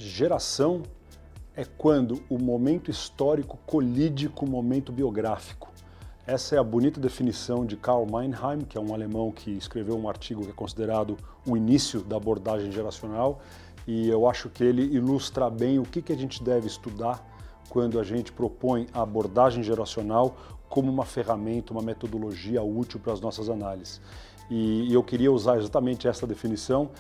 Geração é quando o momento histórico colide com o momento biográfico. Essa é a bonita definição de Karl Mannheim, que é um alemão que escreveu um artigo que é considerado o início da abordagem geracional, e eu acho que ele ilustra bem o que a gente deve estudar quando a gente propõe a abordagem geracional como uma ferramenta, uma metodologia útil para as nossas análises. E eu queria usar exatamente essa definição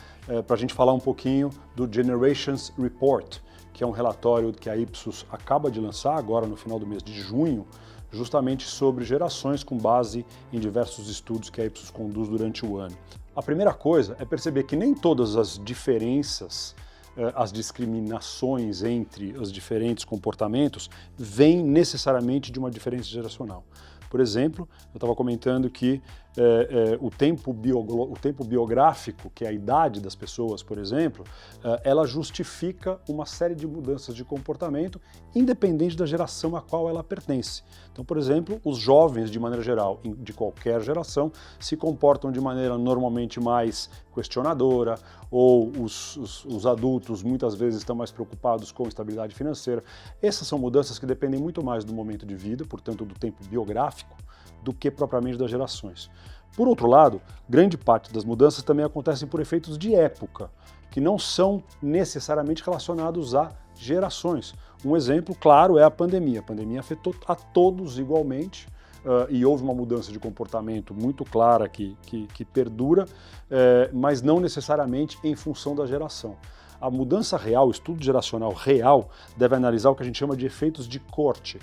para a gente falar um pouquinho do Generations Report, que é um relatório que a Ipsos acaba de lançar agora no final do mês de junho, justamente sobre gerações com base em diversos estudos que a Ipsos conduz durante o ano. A primeira coisa é perceber que nem todas as diferenças, as discriminações entre os diferentes comportamentos vêm necessariamente de uma diferença geracional. Por exemplo, eu estava comentando que o tempo biográfico, que é a idade das pessoas, por exemplo, ela justifica uma série de mudanças de comportamento, independente da geração a qual ela pertence. Então, por exemplo, os jovens, de maneira geral, de qualquer geração, se comportam de maneira normalmente mais questionadora, ou os adultos muitas vezes estão mais preocupados com estabilidade financeira. Essas são mudanças que dependem muito mais do momento de vida, portanto do tempo biográfico, do que propriamente das gerações. Por outro lado, grande parte das mudanças também acontecem por efeitos de época, que não são necessariamente relacionados a gerações. Um exemplo claro é a pandemia. A pandemia afetou a todos igualmente, e houve uma mudança de comportamento muito clara que perdura, mas não necessariamente em função da geração. A mudança real, o estudo geracional real, deve analisar o que a gente chama de efeitos de corte,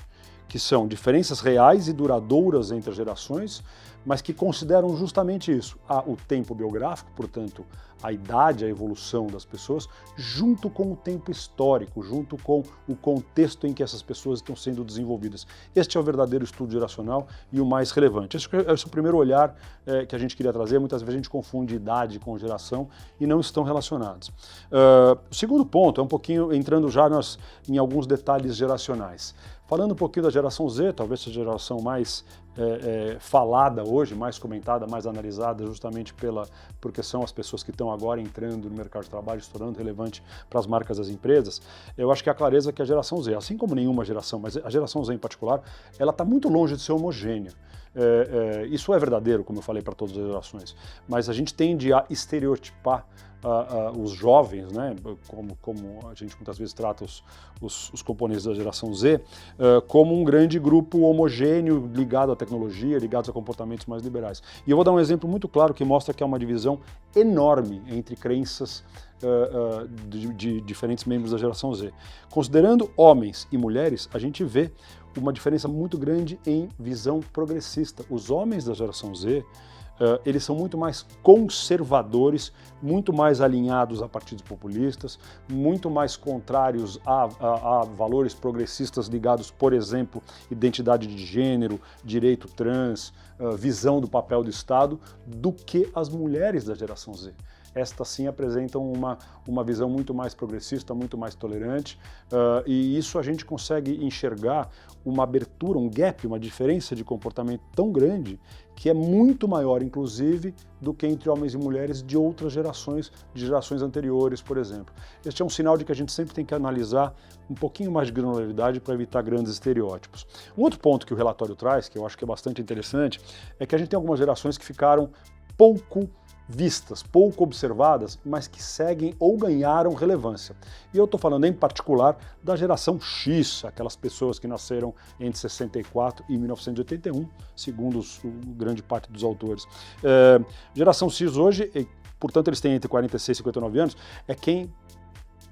que são diferenças reais e duradouras entre as gerações, mas que consideram justamente isso, o tempo biográfico, portanto, a idade, a evolução das pessoas, junto com o tempo histórico, junto com o contexto em que essas pessoas estão sendo desenvolvidas. Este é o verdadeiro estudo geracional e o mais relevante. Esse é o primeiro olhar que a gente queria trazer. Muitas vezes a gente confunde idade com geração e não estão relacionados. O segundo ponto é um pouquinho entrando já em alguns detalhes geracionais. Falando um pouquinho da geração Z, talvez seja a geração mais falada hoje, mais comentada, mais analisada, justamente porque são as pessoas que estão agora entrando no mercado de trabalho, se tornando relevante para as marcas das empresas. Eu acho que a clareza é que a geração Z, assim como nenhuma geração, mas a geração Z em particular, ela está muito longe de ser homogênea. Isso é verdadeiro, como eu falei, para todas as gerações, mas a gente tende a estereotipar os jovens, né, como a gente muitas vezes trata os componentes da geração Z, como um grande grupo homogêneo ligado à tecnologia, ligados a comportamentos mais liberais. E eu vou dar um exemplo muito claro que mostra que há uma divisão enorme entre crenças de diferentes membros da geração Z. Considerando homens e mulheres, a gente vê uma diferença muito grande em visão progressista. Os homens da geração Z, eles são muito mais conservadores, muito mais alinhados a partidos populistas, muito mais contrários a valores progressistas ligados, por exemplo, identidade de gênero, direito trans, visão do papel do Estado, do que as mulheres da geração Z. Estas sim apresentam uma visão muito mais progressista, muito mais tolerante, e isso a gente consegue enxergar uma abertura, um gap, uma diferença de comportamento tão grande que é muito maior, inclusive, do que entre homens e mulheres de outras gerações, de gerações anteriores, por exemplo. Este é um sinal de que a gente sempre tem que analisar um pouquinho mais de granularidade para evitar grandes estereótipos. Um outro ponto que o relatório traz, que eu acho que é bastante interessante, é que a gente tem algumas gerações que ficaram pouco vistas, pouco observadas, mas que seguem ou ganharam relevância. E eu estou falando em particular da geração X, aquelas pessoas que nasceram entre 64 e 1981, segundo grande parte dos autores. Geração X hoje, portanto eles têm entre 46 e 59 anos, é quem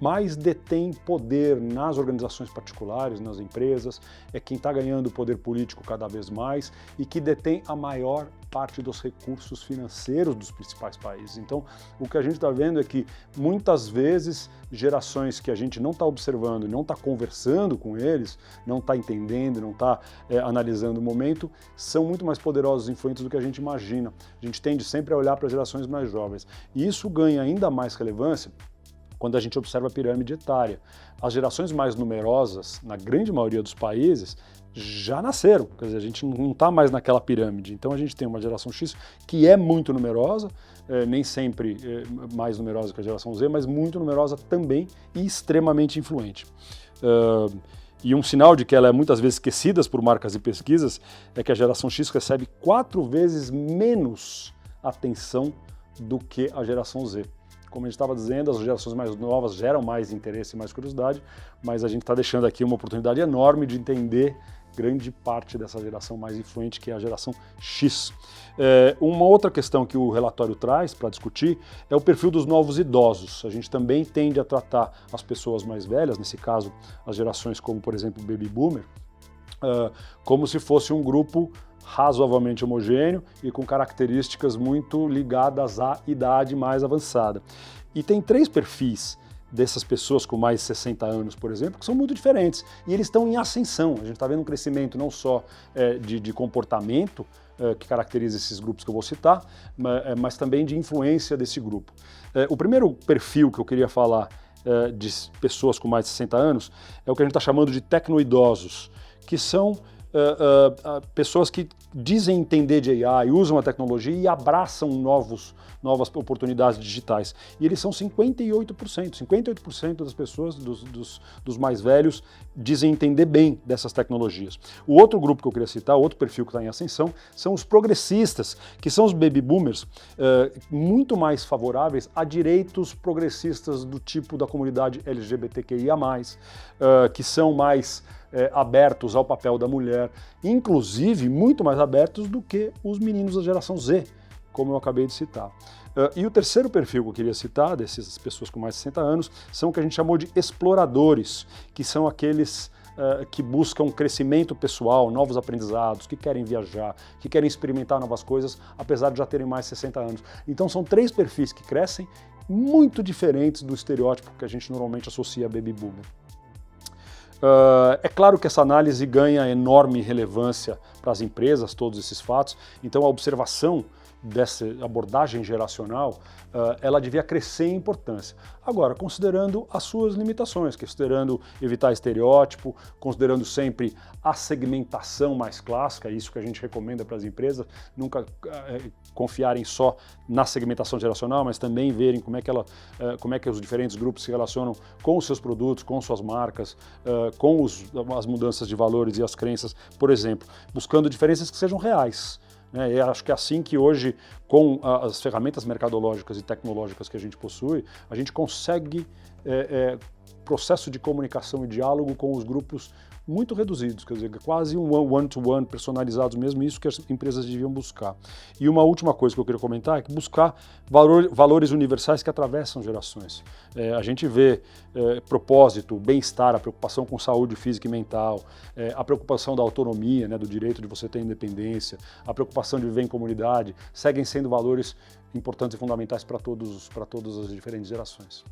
mais detém poder nas organizações particulares, nas empresas, é quem está ganhando poder político cada vez mais e que detém a maior parte dos recursos financeiros dos principais países. Então, o que a gente está vendo é que, muitas vezes, gerações que a gente não está observando, não está conversando com eles, não está entendendo, não está analisando o momento, são muito mais poderosos e influentes do que a gente imagina. A gente tende sempre a olhar para as gerações mais jovens. E isso ganha ainda mais relevância quando a gente observa a pirâmide etária. As gerações mais numerosas, na grande maioria dos países, já nasceram, quer dizer, a gente não está mais naquela pirâmide. Então a gente tem uma geração X que é muito numerosa, nem sempre mais numerosa que a geração Z, mas muito numerosa também e extremamente influente. E um sinal de que ela é muitas vezes esquecida por marcas e pesquisas é que a geração X recebe 4 vezes menos atenção do que a geração Z. Como a gente estava dizendo, as gerações mais novas geram mais interesse e mais curiosidade, mas a gente está deixando aqui uma oportunidade enorme de entender grande parte dessa geração mais influente, que é a geração X. Uma outra questão que o relatório traz para discutir é o perfil dos novos idosos. A gente também tende a tratar as pessoas mais velhas, nesse caso as gerações como, por exemplo, o Baby Boomer, como se fosse um grupo razoavelmente homogêneo e com características muito ligadas à idade mais avançada. E tem 3 perfis dessas pessoas com mais de 60 anos, por exemplo, que são muito diferentes. E eles estão em ascensão. A gente está vendo um crescimento não só de comportamento, que caracteriza esses grupos que eu vou citar, mas também de influência desse grupo. O primeiro perfil que eu queria falar de pessoas com mais de 60 anos é o que a gente está chamando de tecnoidosos, que são pessoas que dizem entender de AI, usam a tecnologia e abraçam novas oportunidades digitais. E eles são 58% das pessoas, dos mais velhos, dizem entender bem dessas tecnologias. O outro grupo que eu queria citar, outro perfil que está em ascensão, são os progressistas, que são os baby boomers, muito mais favoráveis a direitos progressistas do tipo da comunidade LGBTQIA+, que são mais abertos ao papel da mulher, inclusive muito mais abertos do que os meninos da geração Z, como eu acabei de citar. E o terceiro perfil que eu queria citar, dessas pessoas com mais de 60 anos, são o que a gente chamou de exploradores, que são aqueles que buscam crescimento pessoal, novos aprendizados, que querem viajar, que querem experimentar novas coisas, apesar de já terem mais de 60 anos. Então são 3 perfis que crescem, muito diferentes do estereótipo que a gente normalmente associa a baby boomer. É claro que essa análise ganha enorme relevância para as empresas, todos esses fatos, então a observação dessa abordagem geracional, ela devia crescer em importância. Agora, considerando as suas limitações, considerando evitar estereótipo, considerando sempre a segmentação mais clássica, isso que a gente recomenda para as empresas, nunca confiarem só na segmentação geracional, mas também verem como é que os diferentes grupos se relacionam com os seus produtos, com suas marcas, com as mudanças de valores e as crenças, por exemplo, buscando diferenças que sejam reais. Eu acho que é assim que hoje, com as ferramentas mercadológicas e tecnológicas que a gente possui, a gente consegue processo de comunicação e diálogo com os grupos muito reduzidos, quer dizer, quase um one-to-one, personalizados mesmo, isso que as empresas deviam buscar. E uma última coisa que eu queria comentar é que buscar valores universais que atravessam gerações. A gente vê propósito, bem-estar, a preocupação com saúde física e mental, a preocupação da autonomia, do direito de você ter independência, a preocupação de viver em comunidade, seguem sendo valores importantes e fundamentais para todas as diferentes gerações.